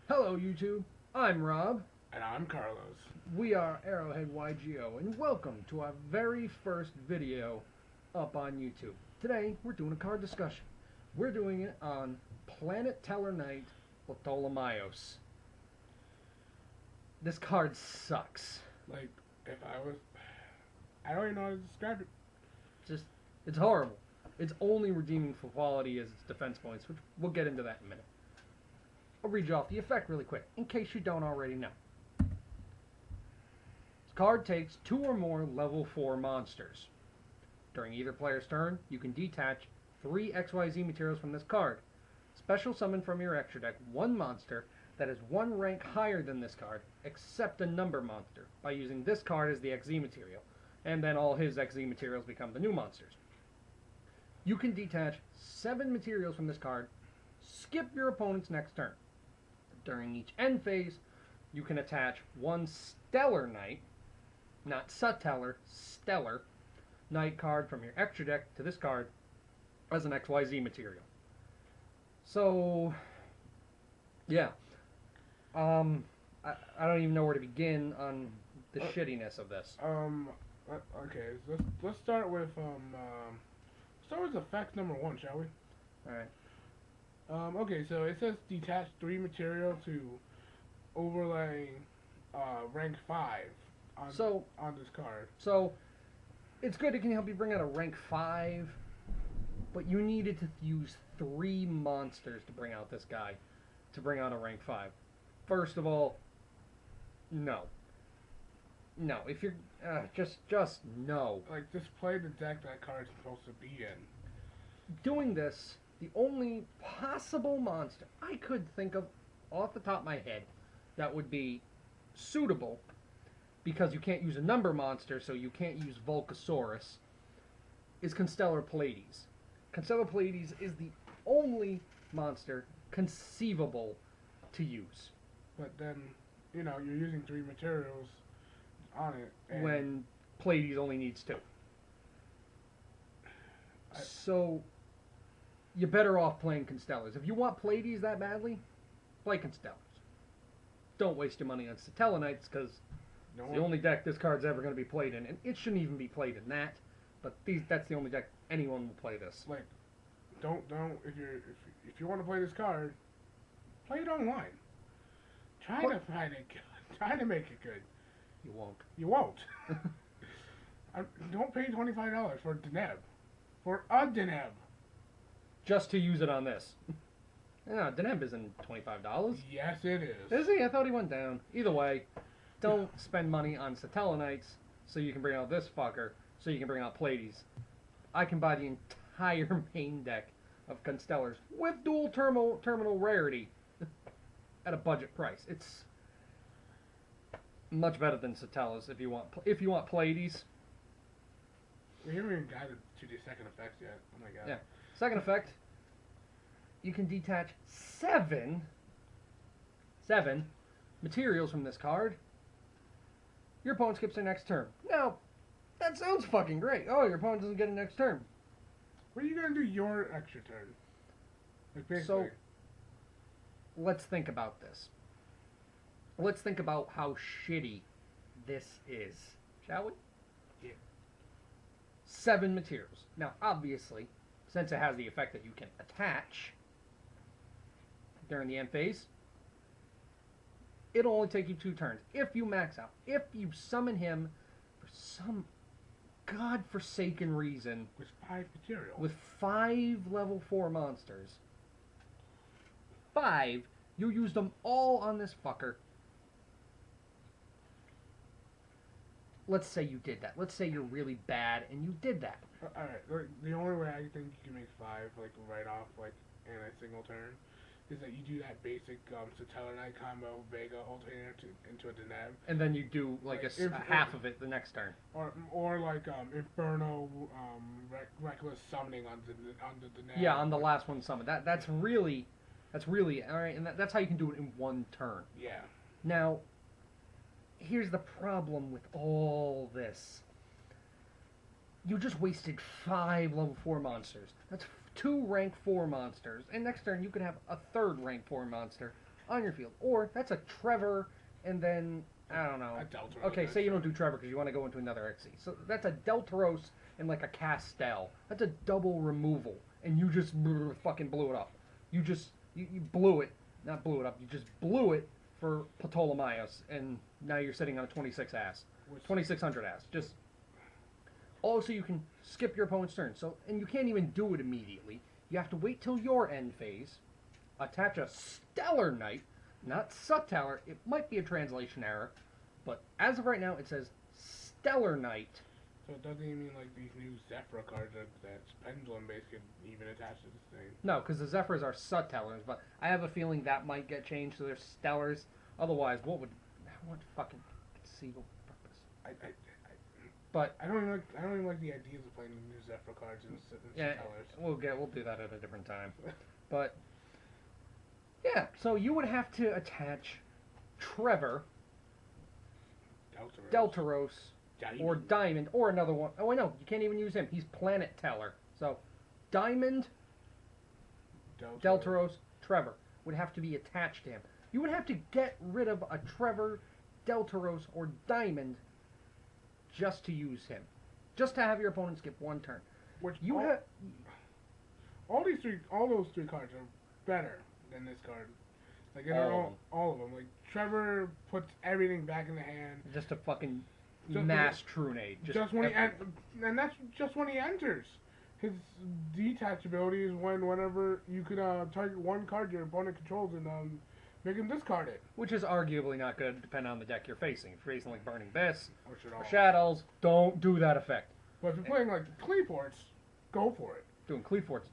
Hello YouTube, I'm Rob. And I'm Carlos. We are Arrowhead YGO and welcome to our very first video up on YouTube. Today we're doing a card discussion. We're doing it on Plantellarknight Ptolemaios. This card sucks. Like, if I was... I don't even know how to describe it. It's horrible. Its only redeeming for quality is its defense points, which we'll get into that in a minute. I'll read you off the effect really quick, in case you don't already know. This card takes 2 or more level 4 monsters. During either player's turn, you can detach 3 XYZ materials from this card. Special summon from your extra deck 1 monster that is 1 rank higher than this card, except a number monster, by using this card as the XZ material, and then all his XZ materials become the new monsters. You can detach 7 materials from this card, skip your opponent's next turn. During each end phase, you can attach 1 Stellar Knight, not Satellar, Stellar Knight card from your extra deck to this card as an XYZ material. So, yeah. I don't even know where to begin on the shittiness of this. Okay, so let's start with, effect number 1, shall we? Alright. Okay, so it says detach 3 material to overlay, rank 5 on this card. So, it's good, it can help you bring out a rank 5, but you needed to use 3 monsters to bring out this guy, to bring out a rank 5. First of all, no. No, if you're, just no. Like, just play the deck that card's supposed to be in. Doing this, the only possible monster I could think of off the top of my head that would be suitable, because you can't use a number monster, so you can't use Volcasaurus, is Constellar Pleiades. Constellar Pleiades is the only monster conceivable to use. But then, you know, you're using 3 materials on it. When Pleiades only needs 2. So, you're better off playing Constellars. If you want Pleiades that badly, play Constellars. Don't waste your money on Satellarknights, because it's the only deck this card's ever going to be played in. And it shouldn't even be played in that, but that's the only deck anyone will play this. Like, don't if you want to play this card, play it online. Try to find it good. Try to make it good. You won't. You won't. Don't pay $25 for Deneb. For a Deneb. Just to use it on this. No, Deneb isn't $25. Yes, it is. Is he? I thought he went down. Either way, don't spend money on Satellarknights so you can bring out this fucker, so you can bring out Pleiades. I can buy the entire main deck of Constellars with dual terminal rarity at a budget price. It's much better than Satellas if you want Pleiades. We haven't even got to the second effect yet. Oh my god. Yeah. Second effect, you can detach 7 materials from this card. Your opponent skips their next turn. Now, that sounds fucking great. Oh, your opponent doesn't get a next turn. What are you gonna do your extra turn? Like basically. So, let's think about this. Let's think about how shitty this is, shall we? Yeah. 7 materials. Now, obviously, since it has the effect that you can attach during the end phase, it'll only take you 2 turns. If you max out, if you summon him for some godforsaken reason with 5 material, with 5 level 4 monsters, 5, you use them all on this fucker. Let's say you did that. Let's say you're really bad and you did that. Alright, the only way I think you can make 5, like, right off, like, in a single turn, is that you do that basic Satellarknight combo, Vega Alternator into a Deneb. And then you do, like, half of it the next turn. Or like, Inferno, Reckless Summoning on the Deneb. Yeah, on the last one summon. That's really, alright, and that's how you can do it in 1 turn. Yeah. Now, here's the problem with all this. You just wasted 5 level 4 monsters. That's 2 rank 4 monsters. And next turn you could have a 3rd rank 4 monster on your field. Or that's a Trevor, and then, I don't know. A Deltaros. Okay, say you don't do Trevor because you want to go into another XC. So that's a Deltaros and like a Castell. That's a double removal, and you just fucking blew it up. You blew it. Not blew it up, you just blew it for Ptolemaios, and now you're sitting on a 26 ass. 2600 ass. Just also you can skip your opponent's turn. So, and you can't even do it immediately. You have to wait till your end phase, attach a Stellar Knight, not Subtalar. It might be a translation error, but as of right now it says Stellar Knight. So it doesn't even mean like these new Zephyr cards that's pendulum based could even attach to this thing. No, because the Zephyrs are Subtalars, but I have a feeling that might get changed to their Stellars. Otherwise, what fucking conceivable purpose? But I don't even like the ideas of playing the new Zephyr cards in Stellars. We'll do that at a different time. But yeah, so you would have to attach Trevor, Deltaros, or Diamond, or another one. Oh, I know, you can't even use him. He's Planet Teller. So Diamond, Deltaros, Trevor would have to be attached to him. You would have to get rid of a Trevor, Deltaros, or Diamond just to use him. Just to have your opponent skip one turn. All those three cards are better than this card. Like all of them. Like Trevor puts everything back in the hand. Just a fucking mass Trunade. Just when and that's just when he enters. His detach ability is whenever you could target one card your opponent controls and make him discard it. Which is arguably not good, depending on the deck you're facing. If you're facing like Burning Abyss or Shadows, don't do that effect. But if you're playing like the Cleaports, go for it. Doing Cleaports,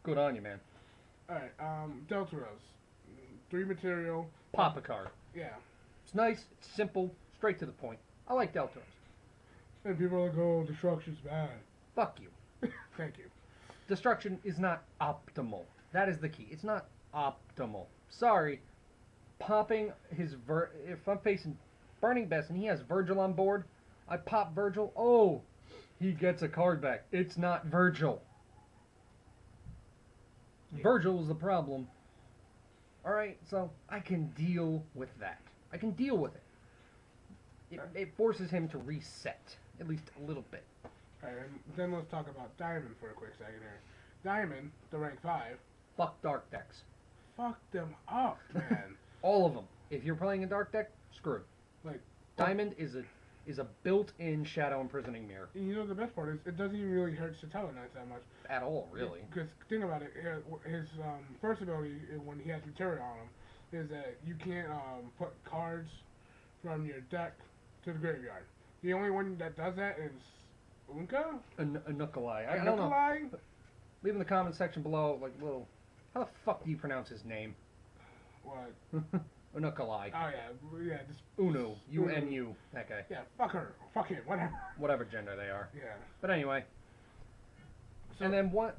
good on you, man. Alright, Deltaros. 3 material. Pop a card. Yeah. It's nice, it's simple, straight to the point. I like Deltaros. And people are like, oh, destruction's bad. Fuck you. Thank you. Destruction is not optimal. That is the key. It's not optimal. Sorry. Popping his if I'm facing Burning Best and he has Virgil on board, I pop Virgil. Oh, he gets a card back. It's not Virgil. Yeah. Virgil is the problem. Alright, so I can deal with that. I can deal with it. It forces him to reset, at least a little bit. Alright, and then let's talk about Diamond for a quick second here. Diamond, the rank 5. Fuck dark decks. Fuck them up, man. All of them. If you're playing a dark deck, screwed. Like Diamond is a built-in Shadow Imprisoning Mirror. You know the best part is it doesn't even really hurt Ptolemaios that much. At all, really. Because think about it, his first ability when he has material on him is that you can't put cards from your deck to the graveyard. The only one that does that is Unka? Anukalai. I don't know. Leave in the comment section below, like, little... How the fuck do you pronounce his name? What? Anukalai. Oh, yeah. Just Unu. U-N-U. That guy. Yeah, fuck her. Fuck him. Whatever. Whatever gender they are. Yeah. But anyway. So, and then what...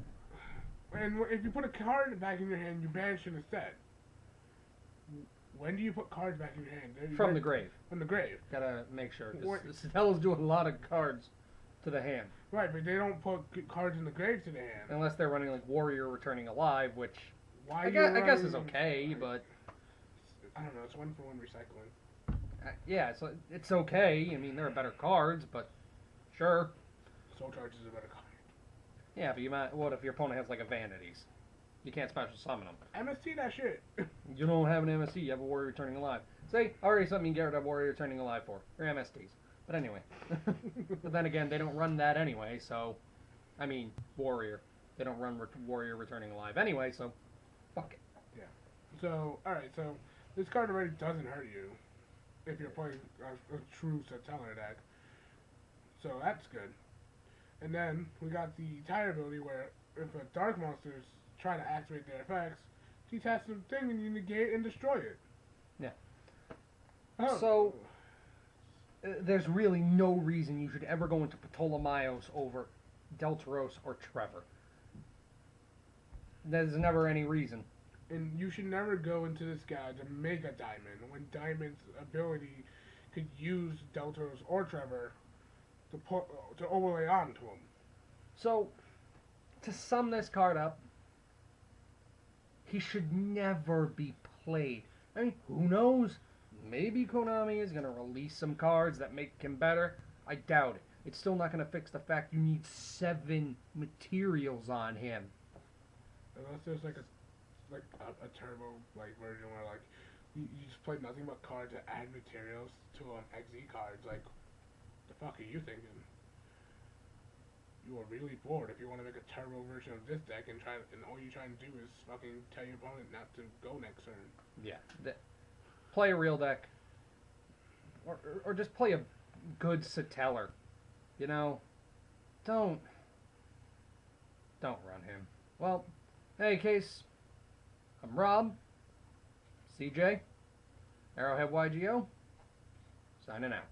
And if you put a card back in your hand, you banish it instead. When do you put cards back in your hand? From the grave. From the grave. Gotta make sure. Satello's doing a lot of cards to the hand. Right, but they don't put cards in the grave to the hand. Unless they're running like Warrior Returning Alive, which I guess is okay, but... I don't know, it's 1-for-1 recycling. Yeah, so it's okay. I mean, there are better cards, but sure. Soul Charge is a better card. Yeah, but you might... What if your opponent has like a Vanities? You can't special summon them. MST that shit. You don't have an MST, you have a Warrior Returning Alive. See, already something you can get rid of Warrior Returning Alive for. Or MSTs. But anyway. But then again, they don't run that anyway, so... I mean, Warrior. They don't run Warrior Returning Alive anyway, so... Fuck it. Yeah. So, alright, so... This card already doesn't hurt you. If you're playing a true Satellar deck. So, that's good. And then, we got the Tire ability where... If a Dark Monster's try to activate their effects, detach the thing and you negate and destroy it. Yeah. Oh. So... there's really no reason you should ever go into Ptolemaios over Deltaros or Trevor. There's never any reason. And you should never go into this guy to make a Diamond when Diamond's ability could use Deltaros or Trevor to overlay onto him. So, to sum this card up, he should never be played. I mean, who knows? Maybe Konami is going to release some cards that make him better. I doubt it. It's still not going to fix the fact you need 7 materials on him. Unless there's like a turbo version where you just play nothing but cards that add materials to XZ cards. Like, the fuck are you thinking? You are really bored if you want to make a turbo version of this deck and all you're trying to do is fucking tell your opponent not to go next turn. Yeah. Play a real deck. Or just play a good Satellar. You know? Don't run him. Well, in any case, I'm Rob, CJ, Arrowhead YGO, signing out.